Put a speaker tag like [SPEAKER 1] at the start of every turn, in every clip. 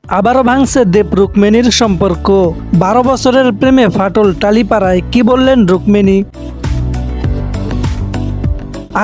[SPEAKER 1] আবারও ভাঙছে দেব রুক্মিণীর সম্পর্ক। 12 বছরের প্রেমে ফাটল টালিপাড়ায়, কি বললেন রুক্মিণী?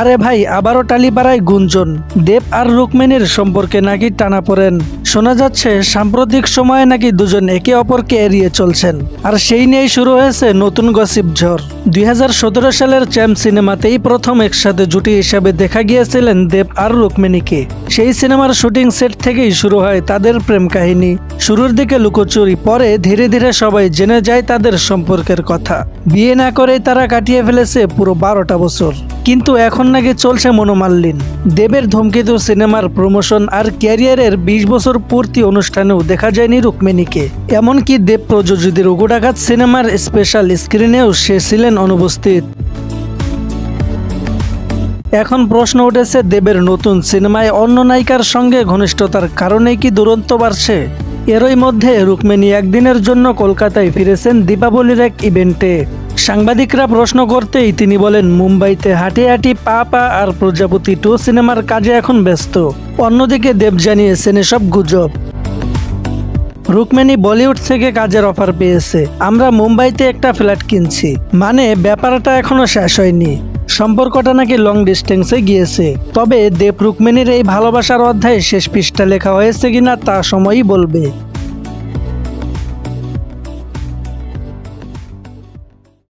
[SPEAKER 1] আরে ভাই, আবারও টালিপাড়ায় গুঞ্জন, দেব আর রুক্মিণীর সম্পর্কে নাকি টানাপোড়েন। শোনা যাচ্ছে সাম্প্রতিক সময়ে নাকি দুজন একে অপরকে এড়িয়ে চলছেন, আর সেই নিয়েই শুরু হয়েছে নতুন গসিপ ঝড়। 2017 সালের চ্যাম্প সিনেমাতেই প্রথম একসাথে জুটি হিসাবে দেখা গিয়েছিলেন দেব আর রুক্মিণীকে। সেই সিনেমার শুটিং সেট থেকেই শুরু হয় তাদের প্রেম কাহিনী। শুরুর দিকে লুকোচুরি, পরে ধীরে ধীরে সবাই জেনে যায় তাদের সম্পর্কের কথা। বিয়ে না করেই তারা কাটিয়ে ফেলেছে পুরো 12টা বছর, কিন্তু এখন নাকি চলছে মনোমালিন্য। দেবের ধূমকেতু সিনেমার প্রমোশন আর ক্যারিয়ারের 20 বছর পূর্তি অনুষ্ঠানেও দেখা যায়নি রুক্মিণীকে। এমনকি দেব প্রযোজিত রঘুডাকাত সিনেমার স্পেশাল স্ক্রিনেও সে ছিলেন অনুপস্থিত। এখন প্রশ্ন উঠেছে, দেবের নতুন সিনেমায় অন্য নায়িকার সঙ্গে ঘনিষ্ঠতার কারণেই কি দূরত্ব বাড়ছে? এরই মধ্যে রুক্মিণী একদিনের জন্য কলকাতায় ফিরেছেন দীপাবলির এক ইভেন্টে। সাংবাদিকরা প্রশ্ন করতেই তিনি বলেন, মুম্বাইতে হাঁটি হাঁটি পা আর প্রজাপতি 2 সিনেমার কাজে এখন ব্যস্ত। অন্যদিকে দেব জানিয়েছেন এসব গুজব। রুক্মিণী বলিউড থেকে কাজের অফার পেয়েছে, আমরা মুম্বাইতে একটা ফ্ল্যাট কিনছি। মানে ব্যাপারটা এখনো শেষ হয়নি, সম্পর্কটা নাকি লং ডিস্টেন্সে গিয়েছে। তবে দেব রুক্মিণীর এই ভালোবাসার অধ্যায়ে শেষ পৃষ্ঠা লেখা হয়েছে কিনা তা সময়ই বলবে।